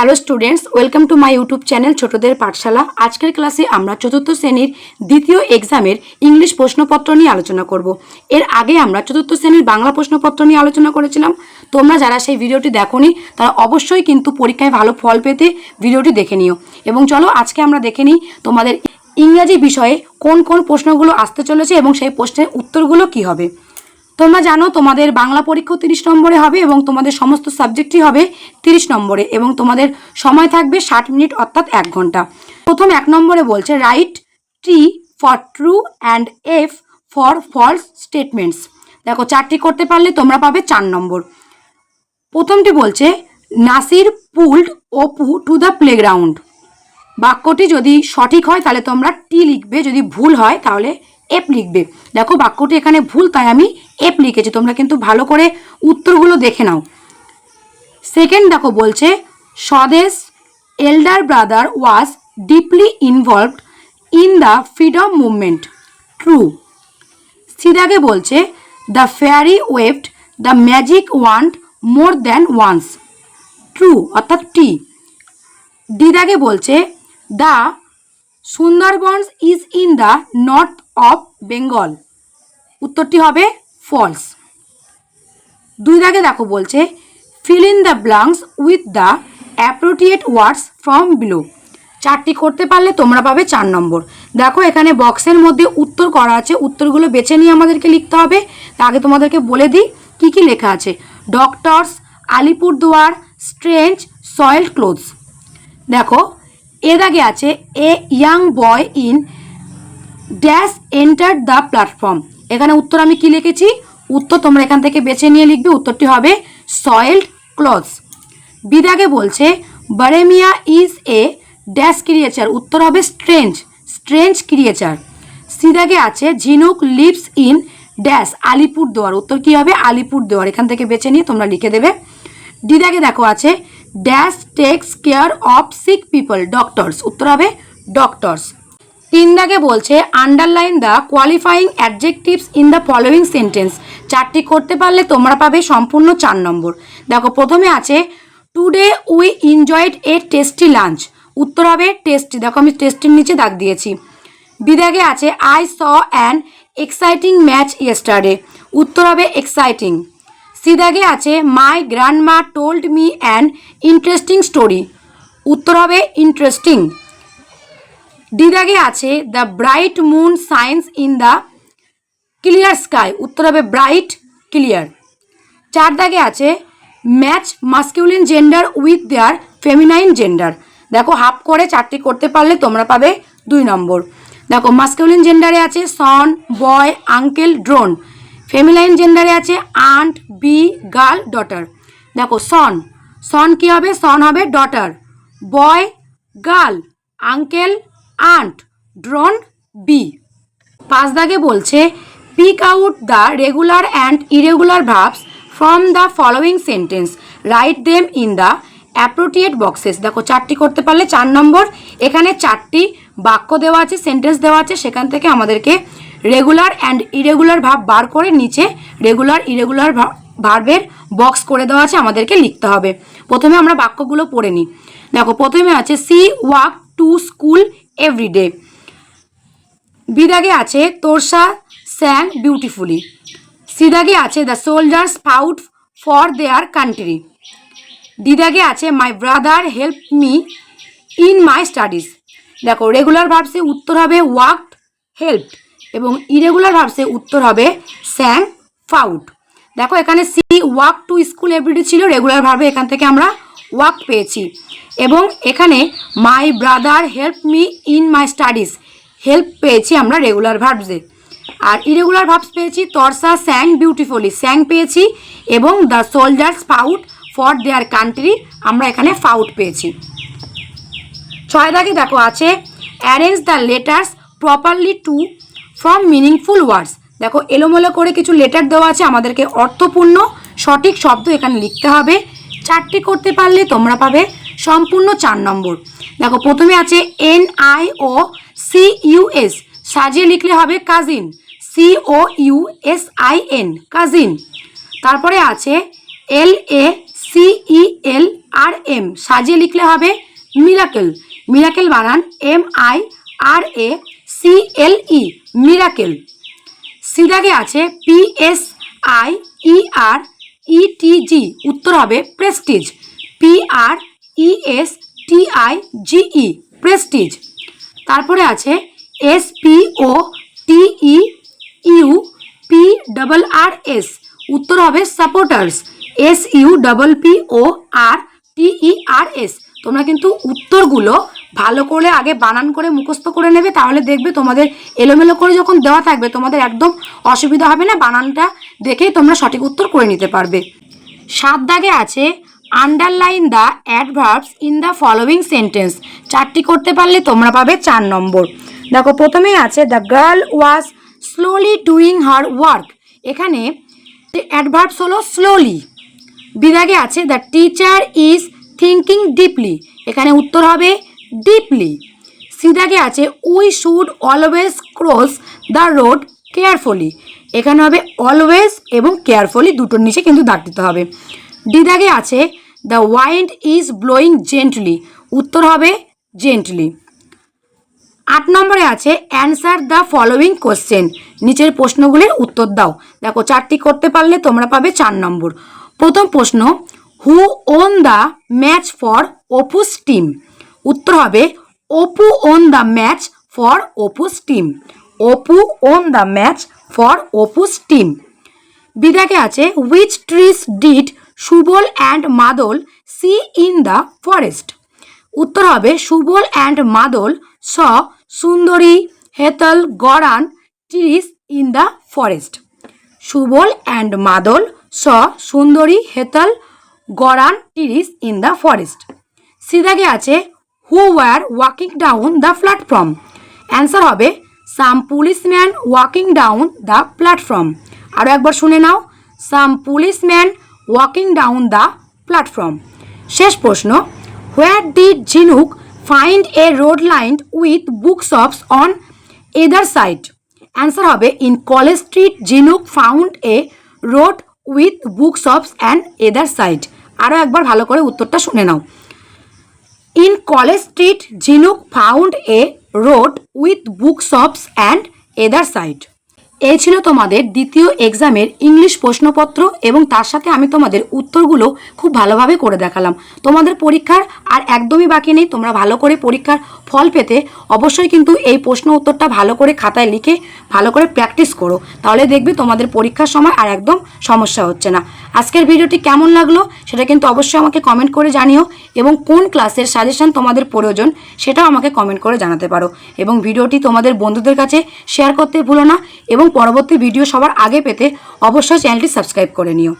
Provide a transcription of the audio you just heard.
Hello students, welcome to my YouTube channel ছোটদের পাঠশালা। আজকের ক্লাসে আমরা চতুর্থ শ্রেণীর দ্বিতীয় এক্সামের ইংলিশ প্রশ্নপত্র নিয়ে আলোচনা করব। এর আগে আমরা চতুর্থ শ্রেণীর বাংলা প্রশ্নপত্র নিয়ে আলোচনা করেছিলাম। তোমরা যারা সেই ভিডিওটি দেখোনি তারা অবশ্যই কিন্তু পরীক্ষায় ভালো ফল পেতে ভিডিওটি দেখে নিও। এবং চলো আজকে আমরা দেখে নিই তোমাদের ইংরাজি বিষয়ে কোন কোন প্রশ্নগুলো আসতে চলেছে এবং সেই প্রশ্নের উত্তরগুলো কি হবে। তোমরা জানো তোমাদের বাংলা পরীক্ষা 30 নম্বরে হবে এবং তোমাদের সমস্ত সাবজেক্টই হবে 30 নম্বরে এবং তোমাদের সময় থাকবে 60 মিনিট অর্থাৎ 1 ঘন্টা। প্রথম 1 নম্বরে বলছে write T for true and F for false statements. দেখো 4টি করতে পারলে তোমরা পাবে 4 নম্বর। প্রথমটি বলছে Nasir pulled Apu to the playground. বাক্যটি যদি সঠিক হয় তাহলে তোমরা টি লিখবে, যদি ভুল হয় তাহলে এফ লিখবে। দেখো বাক্যটি এখানে ভুল তাই আমি এফ লিখেছি, তোমরা কিন্তু ভালো করে উত্তরগুলো দেখে নাও। সেকেন্ড দেখো বলছে Swadesh elder brother was deeply involved in the freedom movement. True. সিদাগে বলছে the fairy waved the magic wand more than once. True অর্থাৎ টি। দিদাগে বলছে the Sundarbans is in the north of Bengal. উত্তরটি হবে ফলস। 2 দাগে দেখো বলছে fill in the blanks with the appropriate words from below. 4টি করতে পারলে তোমরা পাবে 4 নম্বর। দেখো এখানে বক্সের মধ্যে উত্তর করা আছে, উত্তরগুলো বেছে নিয়ে আমাদেরকে লিখতে হবে। তা আগে তোমাদেরকে বলে দিই কী কী লেখা আছে। Doctors, Alipurduar, strange, soiled clothes. দেখো এ দাগে আছে a young boy in dash enter the platform. এখানে উত্তর আমি কি লিখেছি, উত্তর তোমরা এখান থেকে বেছে নিয়ে লিখবে। উত্তরটি হবে সয়েলড ক্লথস। বিদাগে বলছে Baremiya is a dash creature. উত্তর হবে স্ট্রেঞ্জ, স্ট্রেঞ্জ ক্রিয়েচার। সিদাগে আছে ঝিনুক লিভস ইন ড্যাশ আলিপুরদুয়ার। উত্তর কি হবে আলিপুরদুয়ার। এখান থেকে বেছে নিয়ে তোমরা লিখে দেবে। ডিদাগে দেখো আছে dash takes care of sick people. Doctors. উত্তর হবে ডক্টরস। 3 দাগে বলছে underline the qualifying adjectives in the following sentence. 4টি করতে পারলে তোমরা পাবে সম্পূর্ণ 4 নম্বর। দেখো প্রথমে আছে today we enjoyed A tasty lunch. উত্তর হবে টেস্টি। দেখো আমি টেস্টির নিচে দাগ দিয়েছি। বিদাগে আছে I saw an exciting match yesterday. উত্তর হবে এক্সাইটিং। সিদাগে আছে my grandma told me an interesting story. উত্তর হবে ইন্টারেস্টিং। ডিদাগে আছে the bright moon shines in the clear sky. উত্তর হবে ব্রাইট, ক্লিয়ার। 4 দাগে আছে match masculine gender with their feminine gender. দেখো হাফ করে 4টি করতে পারলে তোমরা পাবে 2 নম্বর। দেখো মাস্কিউলিন জেন্ডারে আছে সন, বয়, আঙ্কেল, ড্রোন। ফেমিনাইন জেন্ডারে আছে আন্ট, বি, গার্ল, ডটার। দেখো সন, সন কি হবে, সন হবে daughter. Boy girl, uncle aunt, drone bee. 5 দাগে বলছে pick out the regular and irregular verbs from the following sentence, write them in the appropriate boxes. দেখো 4টি করতে পারলে 4 নম্বর। এখানে 4টি বাক্য দেওয়া আছে, সেন্টেন্স দেওয়া আছে, সেখান থেকে আমাদেরকে রেগুলার অ্যান্ড ইরেগুলার ভার্ব বার করে নিচে রেগুলার ইরেগুলার ভার্বের বক্স করে দেওয়া আছে, আমাদেরকে লিখতে হবে। প্রথমে আমরা বাক্যগুলো পড়ে নিই। দেখো প্রথমে আছে she walk to school everyday. বিদাগে আছে তোরসা স্যাং বিউটিফুলি। সিদাগে আছে the soldiers fought for their country. দিদাগে আছে my brother help me in my studies. দেখো রেগুলার ভার্বসে উত্তর হবে ওয়াকড, হেল্পড, এবং ইরেগুলার ভার্বসে উত্তর হবে স্যাং, ফাউট। দেখো এখানে she walk to school everyday ছিল, রেগুলার ভার্বে এখান থেকে আমরা ওয়াক পেয়েছি। এবং এখানে my brother help me in my studies, help পেয়েছি আমরা রেগুলার ভার্বসে। আর ইরেগুলার ভার্বস পেয়েছি তরসা স্যাং বিউটিফুলি, স্যাং পেয়েছি, এবং the soldiers fought for their country আমরা এখানে ফাউট পেয়েছি। 6 দাগে দেখো আছে arrange the letters properly to from meaningful words. দেখো এলোমেলো করে কিছু লেটার দেওয়া আছে, আমাদেরকে অর্থপূর্ণ সঠিক শব্দ এখানে লিখতে হবে। 4টি করতে পারলে তোমরা পাবে সম্পূর্ণ 4 নম্বর। দেখো প্রথমে আছে N I O C U S, সাজিয়ে লিখলে হবে cousin, C O U S I N, cousin. তারপরে আছে এল এ CELRM, সাজিয়ে লিখলে হবে মিরাকেল। মিরাকেল বানান MIRACLE, মিরাকেল। সি দাগে আছে PSIERETG, উত্তর হবে প্রেস্টিজ। PRESTIGE, Prestige. তারপরে আছে SPORTEUPRRS, উত্তর হবে সাপোর্টার্স। SUPPORTERS। তোমরা কিন্তু উত্তরগুলো ভালো করে আগে বানান করে মুখস্থ করে নেবে, তাহলে দেখবে তোমাদের এলোমেলো করে যখন দেওয়া থাকবে তোমাদের একদম অসুবিধা হবে না, বানানটা দেখেই তোমরা সঠিক উত্তর করে নিতে পারবে। 7 দাগে আছে underline the adverbs in the following sentence. 4টি করতে পারলে তোমরা পাবে 4 নম্বর। দেখো প্রথমেই আছে the girl was slowly doing her work. এখানে অ্যাডভার্বস হলো স্লোলি। বিদাগে আছে the teacher is thinking deeply. এখানে উত্তর হবে ডিপলি। সিদাগে আছে we should always cross the road carefully. এখানে হবে অলওয়েজ এবং কেয়ারফুলি, দুটোর নিচে কিন্তু দাগ দিতে হবে। ডিদাগে আছে the wind is blowing gently. উত্তর হবে জেন্টলি। 8 নম্বরে আছে অ্যান্সার দ্য ফলোয়িং কোশ্চেন। নিচের প্রশ্নগুলির উত্তর দাও। দেখো 4টি করতে পারলে তোমরা পাবে 4 নম্বর। প্রথম প্রশ্ন, who won the match for Apu's team. উত্তর হবে Apu won the match for Apu's team. Apu won the match for Apu's team. বিদাগে আছে which trees did Subal and Madal see in the forest. উত্তর হবে Subal and Madal saw sundari hetal goran trees in the forest. Subal and Madal saw sundari hetal goran trees in the forest. সিদাগে আছে who were walking down the platform. Answer হবে some policeman walking down the platform. আরও একবার শুনে নাও, some policeman walking down the platform. শেষ প্রশ্ন, where did Jhinuk find a road lined with book shops on either side. Answer হবে in College Street Jhinuk found a road with book shops and either side. আরও একবার ভালো করে উত্তরটা শুনে নাও। In College Street Jhinuk found a road with book shops and either side. এই ছিল তোমাদের দ্বিতীয় এক্সামের ইংলিশ প্রশ্নপত্র, এবং তার সাথে আমি তোমাদের উত্তরগুলো খুব ভালোভাবে করে দেখালাম। তোমাদের পরীক্ষার আর একদমই বাকি নেই। তোমরা ভালো করে পরীক্ষার ফল পেতে অবশ্যই কিন্তু এই প্রশ্ন উত্তরটা ভালো করে খাতায় লিখে ভালো করে প্র্যাকটিস করো, তাহলে দেখবে তোমাদের পরীক্ষার সময় আর একদম সমস্যা হচ্ছে না। আজকের ভিডিওটি কেমন লাগলো সেটা কিন্তু অবশ্যই আমাকে কমেন্ট করে জানিও, এবং কোন ক্লাসের সাজেশন তোমাদের প্রয়োজন সেটাও আমাকে কমেন্ট করে জানাতে পারো। এবং ভিডিওটি তোমাদের বন্ধুদের কাছে শেয়ার করতে ভুলো না, এবং পরবর্তী ভিডিও সবার আগে পেতে অবশ্যই চ্যানেলটি সাবস্ক্রাইব করে নিও।